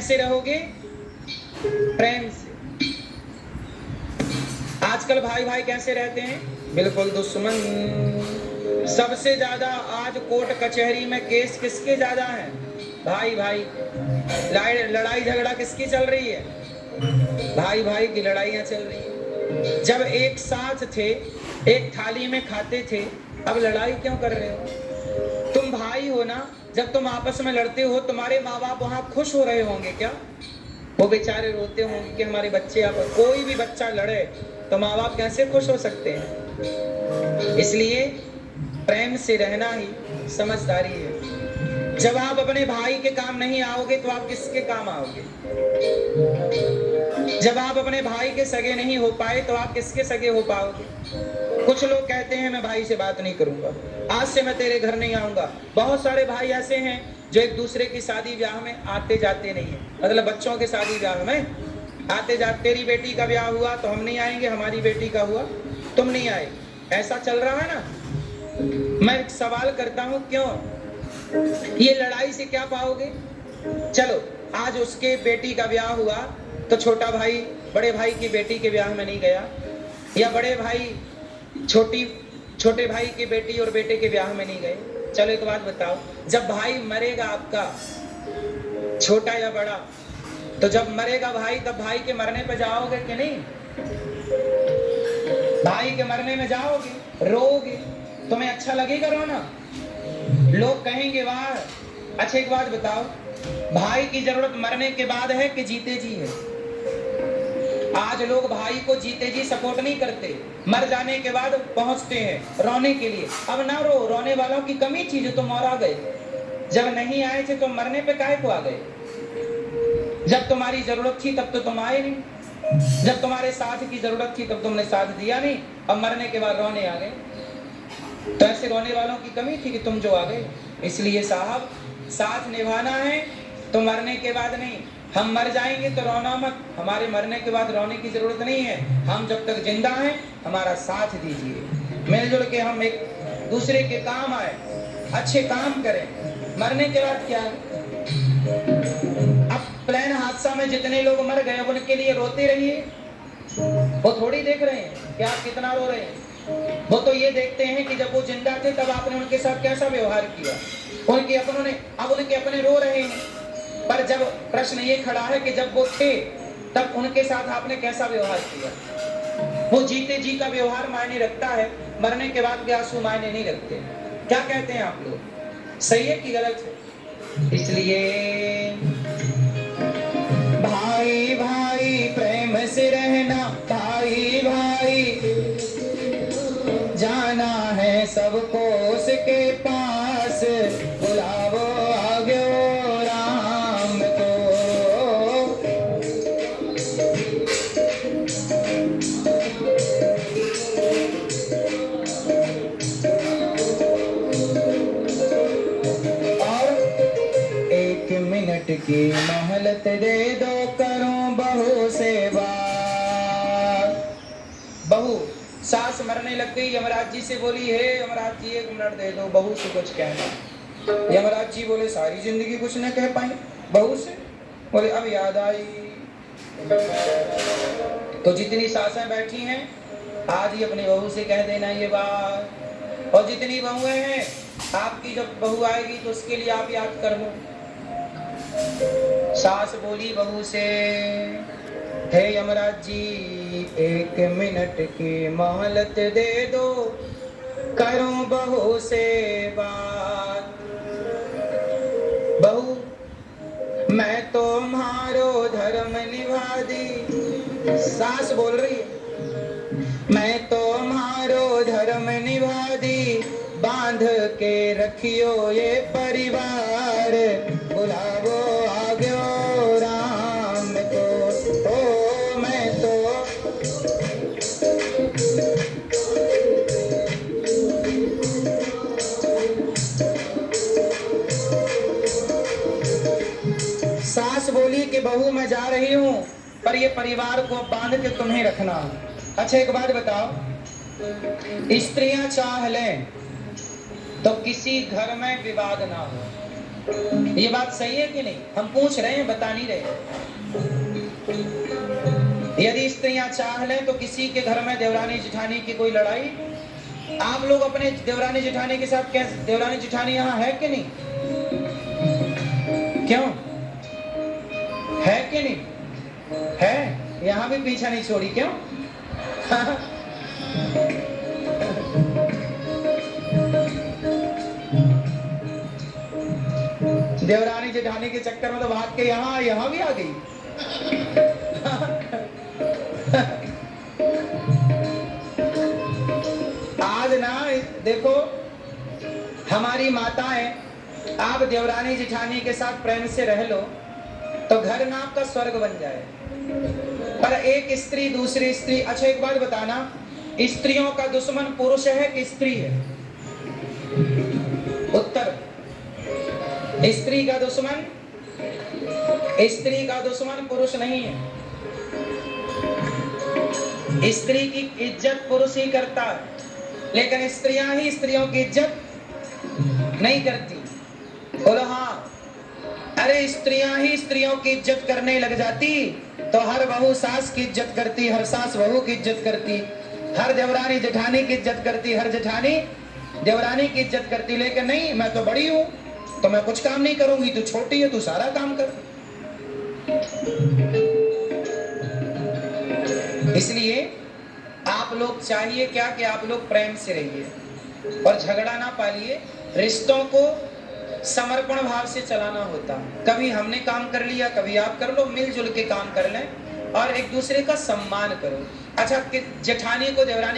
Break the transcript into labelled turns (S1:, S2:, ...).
S1: कैसे रहोगे? प्रेम से। आजकल भाई भाई कैसे रहते हैं? बिल्कुल दुश्मन। सबसे ज्यादा आज कोर्ट कचहरी में केस किसके ज्यादा हैं? भाई भाई। लड़ाई झगड़ा किसकी चल रही है? भाई भाई की लड़ाइयां चल रही है। जब एक साथ थे, एक थाली में खाते थे, अब लड़ाई क्यों कर रहे हो? तुम भाई हो ना, जब तुम आपस में लड़ते हो तुम्हारे माँ बाप वहां खुश हो रहे होंगे क्या? वो बेचारे रोते होंगे कि हमारे बच्चे, आप कोई भी बच्चा लड़े तो माँ बाप कैसे खुश हो सकते हैं? इसलिए प्रेम से रहना ही समझदारी है। जब आप अपने भाई के काम नहीं आओगे तो आप किसके काम आओगे? जब आप अपने भाई के सगे नहीं हो पाए तो आप किसके सगे हो पाओगे? कुछ लोग कहते हैं मैं भाई से बात नहीं करूंगा, आज से मैं तेरे घर नहीं आऊंगा। बहुत सारे भाई ऐसे हैं जो एक दूसरे की शादी ब्याह में आते जाते नहीं है, मतलब बच्चों के शादी ब्याह में आते जाते। तेरी बेटी का ब्याह हुआ तो हम नहीं आएंगे, हमारी बेटी का हुआ तुम नहीं आए, ऐसा चल रहा है ना। मैं सवाल करता हूं क्यों? ये लड़ाई से क्या पाओगे? चलो आज उसके बेटी का ब्याह हुआ तो छोटा भाई बड़े भाई की बेटी के ब्याह में नहीं गया, या बड़े भाई छोटे भाई की बेटी और बेटे के ब्याह में नहीं गए। चलो एक बात बताओ, जब भाई मरेगा आपका, छोटा या बड़ा, तो जब मरेगा भाई तब भाई के मरने पे जाओगे कि नहीं? भाई के मरने में जाओगे, रोओगे, तुम्हें अच्छा लगेगा रोना? लोग कहेंगे वाह। अच्छा एक बात बताओ, भाई की जरूरत मरने के बाद है कि जीते जी है? आज लोग भाई को जीते जी सपोर्ट नहीं करते, मर जाने के बाद पहुंचते हैं रोने के लिए। अब ना रो, रोने वालों की कमी थी जो तुम और आ गए। जब नहीं आए थे तो मरने पे काहे को आ गए? जब तुम्हारी जरूरत थी तब तो तुम आए नहीं, जब तुम्हारे साथ की जरूरत थी तब तुमने साथ दिया नहीं, अब मरने के बाद रोने आ गए। तो ऐसे रोने वालों की कमी थी कि तुम जो आ गए। इसलिए साहब, साथ निभाना है तो मरने के बाद नहीं। हम मर जाएंगे तो रोना मत, हमारे मरने के बाद रोने की जरूरत नहीं है। हम जब तक जिंदा हैं हमारा साथ दीजिए, मिलजुल के हम एक दूसरे के काम आए, अच्छे काम करें। मरने के बाद क्या? अब प्लेन हादसा में जितने लोग मर गए उनके लिए रोते रहिए, वो थोड़ी देख रहे हैं कि आप कितना रो रहे हैं। वो तो ये देखते हैं कि जब वो जिंदा थे तब आपने उनके साथ कैसा व्यवहार किया। उनके अपनों ने, अब उनके अपने रो रहे हैं, पर जब प्रश्न ये खड़ा है कि जब वो थे तब उनके साथ आपने कैसा व्यवहार किया। वो जीते जी का व्यवहार मायने रखता है, मरने के बाद के आंसू मायने नहीं रखते। क्या कहते हैं आप लोग, सही है कि गलत है? इसलिए भाई भाई प्रेम से रहना, भाई भाई जाना है सबको उसके पास, बुलावो आगे राम को। और 1 मिनट की मोहलत दे दो, करूं बहू से बात। बहू, सास मरने लग गई, यमराज जी से बोली, हे यमराज जी 1 मिनट दे दो, बहू से कुछ कहना। यमराज जी बोले सारी जिंदगी कुछ न कह पाए बहू से, बोले अब याद आई। तो जितनी सासें बैठी हैं आज ही अपनी बहू से कह देना ये बात, और जितनी बहुएं हैं आपकी जब बहू आएगी तो उसके लिए आप याद कर लो। सास बोली बहू से, हे यमराज जी 1 मिनट की मोहलत दे दो, करूं बहू से बात। बहू मैं तो मारो धर्म निभा दी। सास बोल रही है, मैं तो मारो धर्म निभा दी, बांध के रखियो ये परिवार, बुलावो आगे राम को। ओ मैं तो सास बोली कि बहू मैं जा रही हूँ, पर ये परिवार को बांध के तुम्हें रखना। अच्छा एक बात बताओ, स्त्रियां चाह लें तो किसी घर में विवाद ना हो, ये बात सही है कि नहीं? हम पूछ रहे हैं, बता नहीं रहे। यदि स्त्रियां चाह लें तो किसी के घर में देवरानी जेठानी की कोई लड़ाई, आप लोग अपने देवरानी जेठानी के साथ कैसे, देवरानी जेठानी यहाँ है कि नहीं? क्यों है कि नहीं है? यहाँ भी पीछा नहीं छोड़ी, क्यों? देवरानी जेठानी के चक्कर में तो भाग के यहाँ भी आ गई। आज ना देखो, हमारी माताएं, आप देवरानी जेठानी के साथ प्रेम से रह लो तो घर ना आपका स्वर्ग बन जाए। पर एक स्त्री दूसरी स्त्री, अच्छा एक बात बताना, स्त्रियों का दुश्मन पुरुष है कि स्त्री है? उत्तर, स्त्री का दुश्मन पुरुष नहीं है। स्त्री की इज्जत पुरुष ही करता है, लेकिन स्त्रियां ही स्त्रियों की इज्जत नहीं करती। बोलो हाँ। अरे स्त्रियां ही स्त्रियों की इज्जत करने लग जाती तो हर बहू सास की इज्जत करती, हर सास बहू की इज्जत करती, हर देवरानी जेठानी की इज्जत करती, हर जेठानी देवरानी की इज्जत करती। लेकिन नहीं, मैं तो बड़ी हूं तो मैं कुछ काम नहीं करूंगी, तू छोटी है, तू सारा काम कर। इसलिए आप लोग चाहिए क्या कि आप लोग प्रेम से रहिए और झगड़ा ना पालिए। रिश्तों को समर्पण भाव से चलाना होता। कभी हमने काम कर लिया, कभी आप कर लो, मिलजुल के काम कर लें और एक दूसरे का सम्मान करो। अच्छा, जेठानी को देवरानी